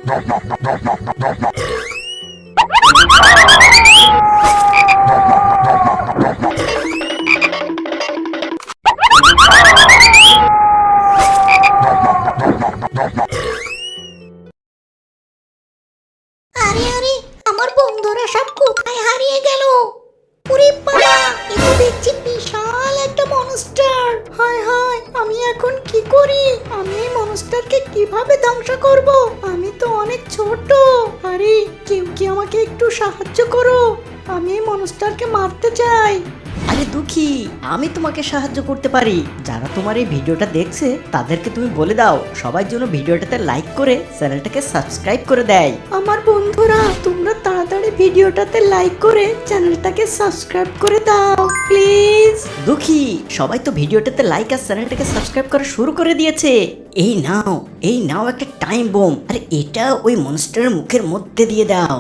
আরে আরে, আমার বন্ধুরা সব কোথায় হারিয়ে গেল? ওরে বাবা, এ তো দেখছি বিশাল একটা মনস্টার। হায় হায়, আমি এখন কি করি? আমি এই মনস্টারকে কিভাবে ধ্বংস করব? আমি তো অনেক ছোট। আরে কেউ কি আমাকে একটু সাহায্য করো, আমি এই মনস্টারকে মারতে চাই। আরে দুঃখী, আমি তোমাকে সাহায্য করতে পারি। যারা তোমার এই ভিডিওটা দেখছে তাদেরকে তুমি বলে দাও সবার জন্য ভিডিওটাতে লাইক করে চ্যানেলটাকে সাবস্ক্রাইব করে দেয়। আমার বন্ধুরা, তোমরা তাড়াতাড়ি ভিডিওটাতে লাইক করে চ্যানেলটাকে সাবস্ক্রাইব করে দাও প্লিজ। দুঃখী, সবাই তো ভিডিওটাতে লাইক আর চ্যানেলটাকে সাবস্ক্রাইব করা শুরু করে দিয়েছে। এই নাও একটা টাইম বোম, আর এটা ওই মনস্টারের মুখের মধ্যে দিয়ে দাও।